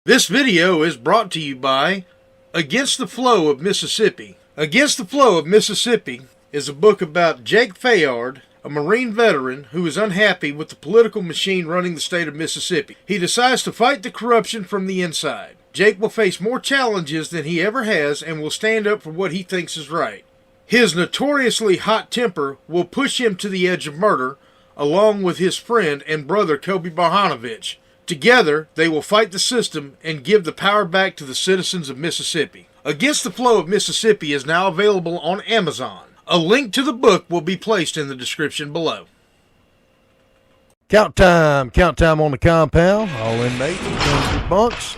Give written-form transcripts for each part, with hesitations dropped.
This video is brought to you by Against the Flow of Mississippi. Against the Flow of Mississippi is a book about Jake Fayard, a Marine veteran who is unhappy with the political machine running the state of Mississippi. He decides to fight the corruption from the inside. Jake will face more challenges than he ever has and will stand up for what he thinks is right. His notoriously hot temper will push him to the edge of murder, along with his friend and brother Kobe Barhanovich. Together, they will fight the system and give the power back to the citizens of Mississippi. Against the Flow of Mississippi is now available on Amazon. A link to the book will be placed in the description below. Count time on the compound. All inmates return to bunks.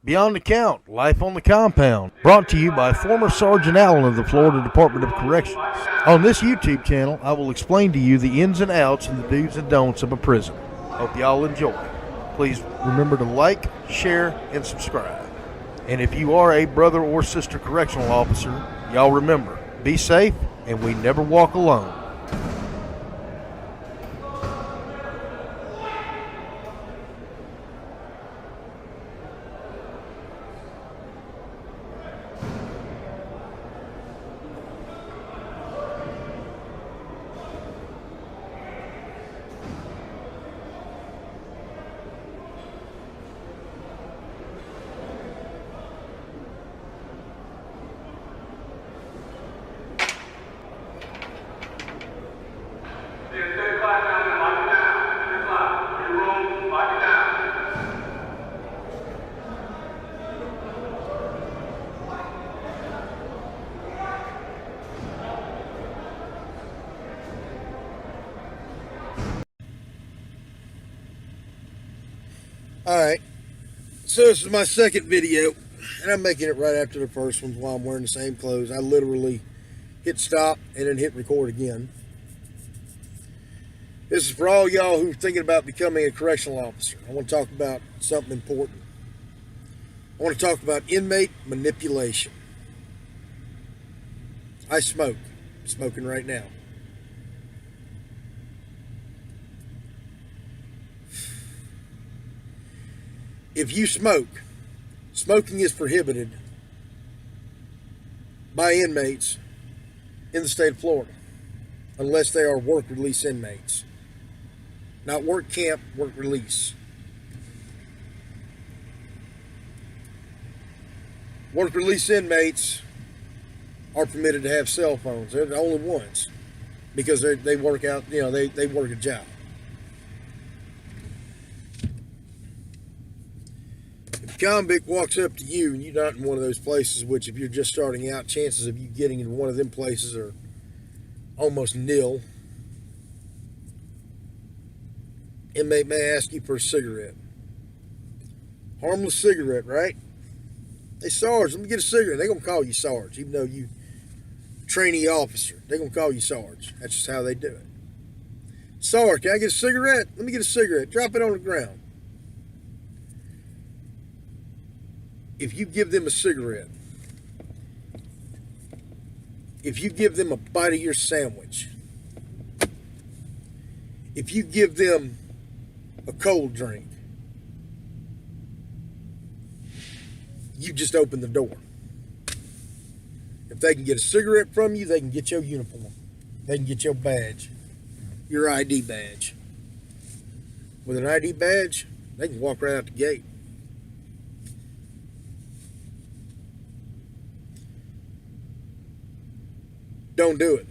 Beyond the count, life on the compound. Brought to you by former Sergeant Allen of the Florida Department of Corrections. On this YouTube channel, I will explain to you the ins and outs and the do's and don'ts of a prison. Hope y'all enjoy. Please remember to like, share, and subscribe. And if you are a brother or sister correctional officer, y'all remember, be safe, and we never walk alone. Alright, so this is my second video, and I'm making it right after the first one while I'm wearing the same clothes. I literally hit stop and then hit record again. This is for all y'all who are thinking about becoming a correctional officer. I want to talk about something important. I want to talk about inmate manipulation. I smoke. I'm smoking right now. If you smoke, smoking is prohibited by inmates in the state of Florida, unless they are work release inmates. Not work camp, work release. Work release inmates are permitted to have cell phones. They're the only ones because they work out, they work a job. If a convict walks up to you and you're not in one of those places, which if you're just starting out, chances of you getting in one of them places are almost nil. Inmate may ask you for a cigarette. Harmless cigarette, right? Hey, Sarge, let me get a cigarette. They're going to call you Sarge, even though you trainee officer. They're going to call you Sarge. That's just how they do it. Sarge, can I get a cigarette? Let me get a cigarette. Drop it on the ground. If you give them a cigarette, if you give them a bite of your sandwich, if you give them a cold drink, you just open the door. If they can get a cigarette from you, they can get your uniform. They can get your badge, your ID badge. With an ID badge, they can walk right out the gate. Don't do it.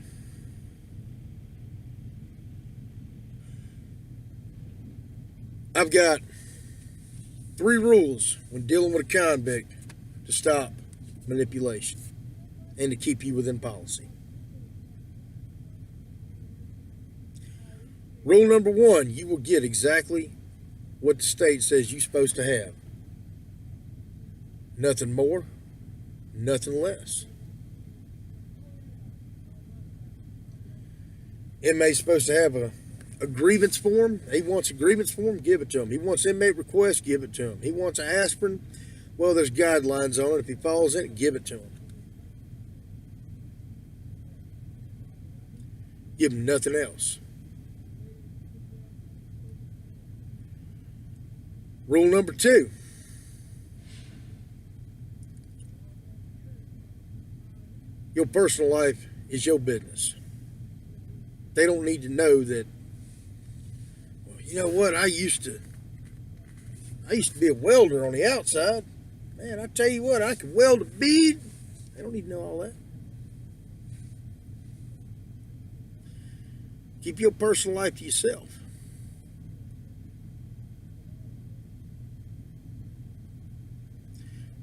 I've got 3 rules when dealing with a convict to stop manipulation and to keep you within policy. Rule number 1, you will get exactly what the state says you're supposed to have. Nothing more, nothing less. Inmate's supposed to have a grievance form. He wants a grievance form, give it to him. He wants inmate request, give it to him. He wants an aspirin, well, there's guidelines on it. If he falls in it, give it to him. Give him nothing else. Rule number 2, Your personal life is your business. They don't need to know that, well, you know what, I used to be a welder on the outside. Man, I tell you what, I could weld a bead. They don't need to know all that. Keep your personal life to yourself.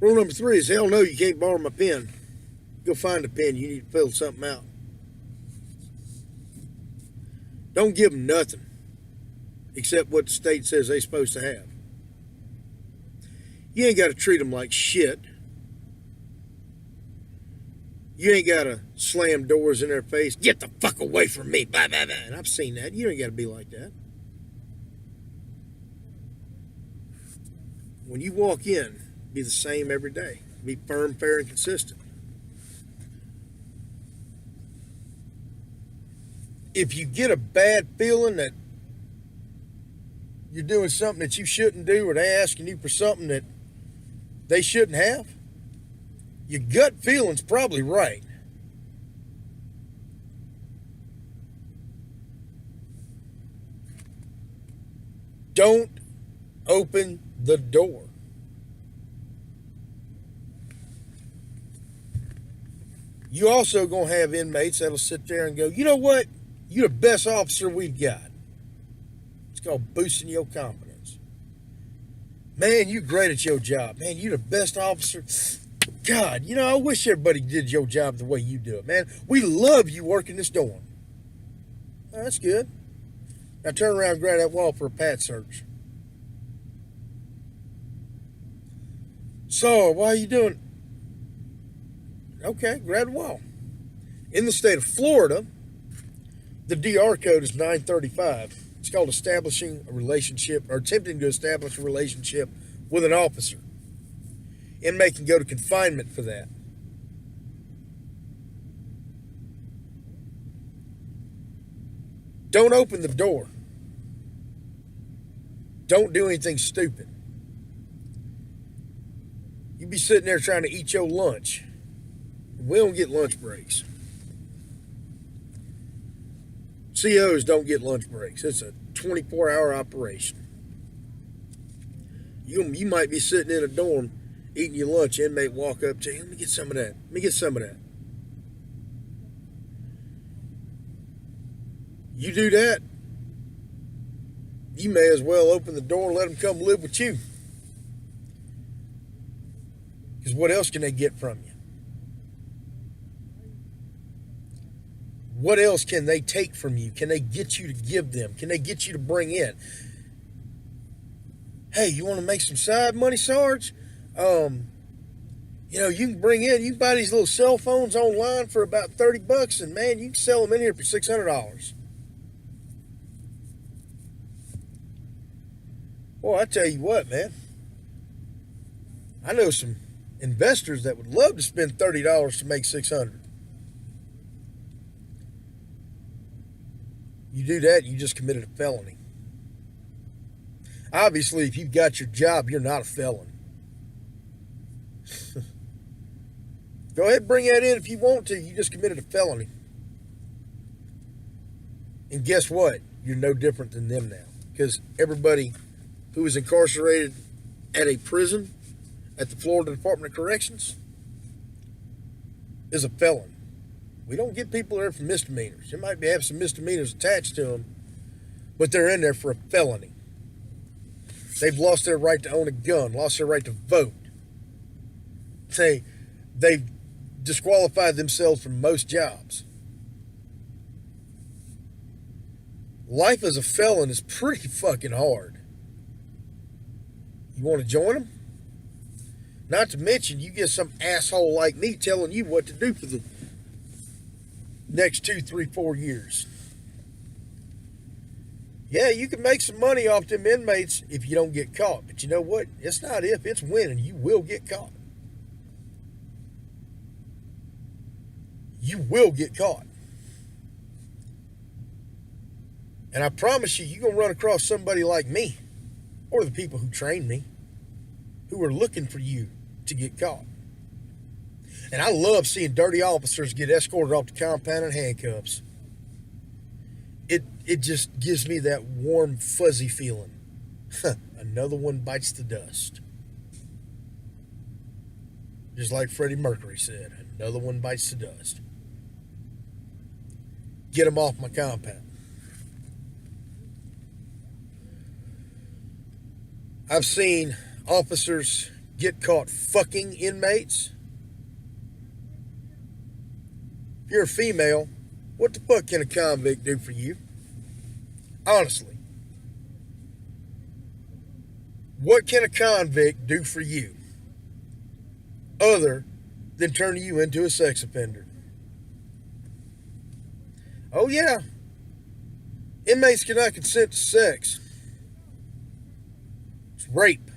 Rule number 3 is, hell no, you can't borrow my pen. Go find a pen. You need to fill something out. Don't give them nothing except what the state says they're supposed to have. You ain't got to treat them like shit. You ain't got to slam doors in their face. Get the fuck away from me. Blah, blah, blah. And I've seen that. You ain't got to be like that. When you walk in, be the same every day. Be firm, fair, and consistent. If you get a bad feeling that you're doing something that you shouldn't do, or they're asking you for something that they shouldn't have, your gut feeling's probably right. Don't open the door. You also gonna have inmates that'll sit there and go, you know what? You're the best officer we've got. It's called boosting your confidence. Man, you're great at your job. Man, you're the best officer. God, you know, I wish everybody did your job the way you do it, man. We love you working this dorm. Oh, that's good. Now turn around and grab that wall for a pat search. So, why are you doing it? Okay, grab the wall. In the state of Florida, the DR code is 935. It's called establishing a relationship, or attempting to establish a relationship with an officer. Inmate can go to confinement for that. Don't open the door. Don't do anything stupid. You be sitting there trying to eat your lunch. We don't get lunch breaks. COs don't get lunch breaks. It's a 24-hour operation. You might be sitting in a dorm eating your lunch. Inmate walk up to you. Let me get some of that. Let me get some of that. You do that, you may as well open the door and let them come live with you. Because what else can they get from you? What else can they take from you? Can they get you to give them? Can they get you to bring in? Hey, you want to make some side money, Sarge? You know, you can bring in, you can buy these little cell phones online for about $30, and man, you can sell them in here for $600. Boy, I tell you what, man. I know some investors that would love to spend $30 to make $600. You do that, you just committed a felony. Obviously, if you've got your job, you're not a felon. Go ahead and bring that in if you want to. You just committed a felony. And guess what? You're no different than them now. Because everybody who is incarcerated at a prison at the Florida Department of Corrections is a felon. We don't get people there for misdemeanors. They might have some misdemeanors attached to them, but they're in there for a felony. They've lost their right to own a gun, lost their right to vote. They've disqualified themselves from most jobs. Life as a felon is pretty fucking hard. You want to join them? Not to mention, you get some asshole like me telling you what to do for the next 2, 3, 4 years. Yeah, you can make some money off them inmates if you don't get caught. But you know what? It's not if, it's when, and you will get caught. You will get caught. And I promise you, you're going to run across somebody like me, or the people who trained me, who are looking for you to get caught. And I love seeing dirty officers get escorted off the compound in handcuffs. It just gives me that warm, fuzzy feeling. Another one bites the dust. Just like Freddie Mercury said, another one bites the dust. Get them off my compound. I've seen officers get caught fucking inmates. If you're a female, what the fuck can a convict do for you? Honestly. What can a convict do for you other than turn you into a sex offender? Oh yeah. Inmates cannot consent to sex. It's rape.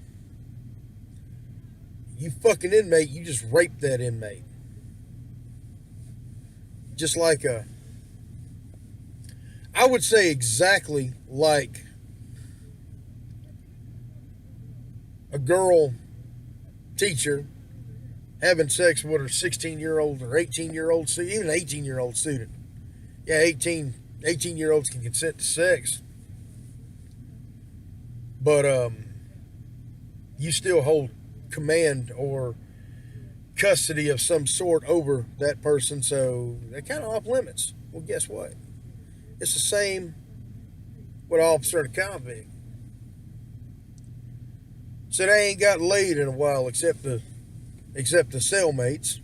You fucking inmate, you just raped that inmate. Just like I would say exactly like a girl teacher having sex with her 16-year-old or 18-year-old student, even an 18-year-old student. Yeah, 18-year-olds can consent to sex. But you still hold command or custody of some sort over that person, so they're kind of off limits. Well, guess what? It's the same with an officer and a convict. So they ain't got laid in a while except the cellmates.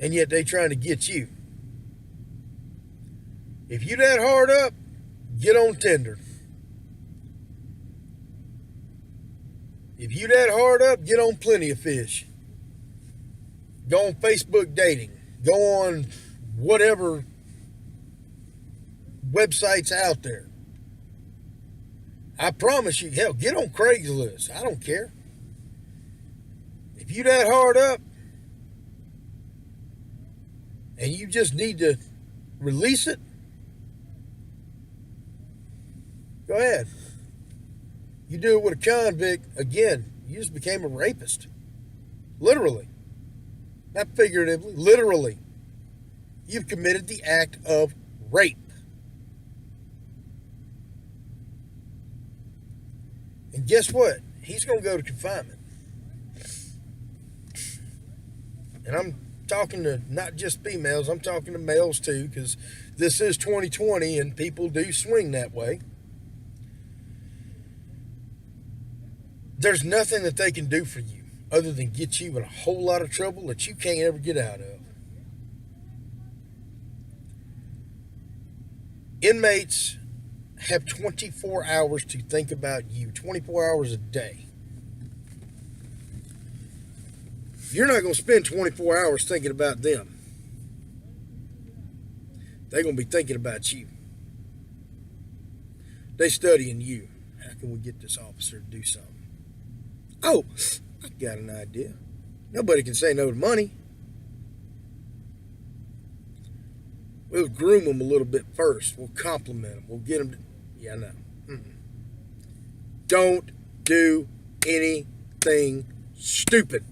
And yet they trying to get you. If you that hard up, get on Tinder. If you that hard up, get on Plenty of Fish. Go on Facebook dating. Go on whatever websites out there. I promise you, hell, get on Craigslist. I don't care. If you that hard up and you just need to release it, go ahead. You do it with a convict, again, you just became a rapist. Literally. Not figuratively, literally. You've committed the act of rape. And guess what? He's going to go to confinement. And I'm talking to not just females, I'm talking to males too, because this is 2020 and people do swing that way. There's nothing that they can do for you other than get you in a whole lot of trouble that you can't ever get out of. Inmates have 24 hours to think about you, 24 hours a day. You're not going to spend 24 hours thinking about them. They're going to be thinking about you. They're studying you. How can we get this officer to do something? Oh, I got an idea. Nobody can say no to money. We'll groom them a little bit first. We'll compliment them. We'll get them to... Yeah, no. Don't do anything stupid.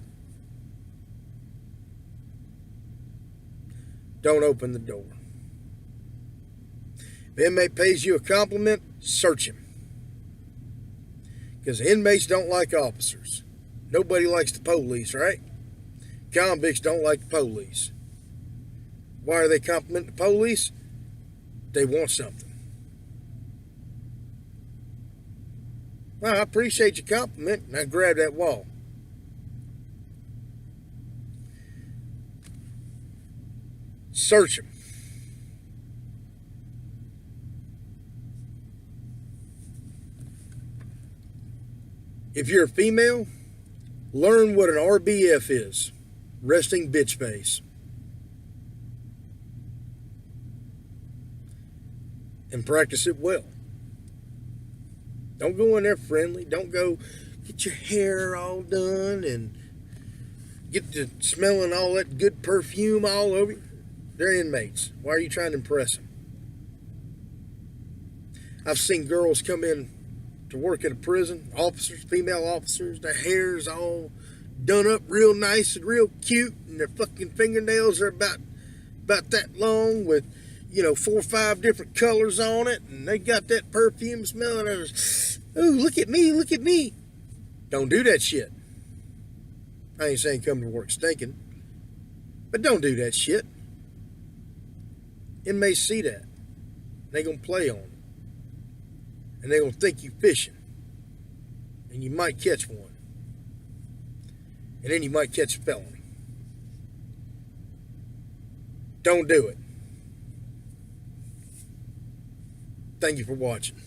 Don't open the door. If an inmate pays you a compliment, search him. Because inmates don't like officers. Nobody likes the police, right? Convicts don't like the police. Why are they complimenting the police? They want something. Well, I appreciate your compliment. Now grab that wall. Search him. If you're a female, learn what an RBF is. Resting bitch face. And practice it well. Don't go in there friendly. Don't go get your hair all done and get to smelling all that good perfume all over you. They're inmates. Why are you trying to impress them? I've seen girls come in to work at a prison. Officers, female officers, their hair's all done up real nice and real cute, and their fucking fingernails are about that long with, 4 or 5 different colors on it, and they got that perfume smelling. Ooh, look at me, look at me. Don't do that shit. I ain't saying come to work stinking, but don't do that shit. Inmates see that. They gonna play on it. And they gonna think you fishing. And you might catch one. And then you might catch a felony. Don't do it. Thank you for watching.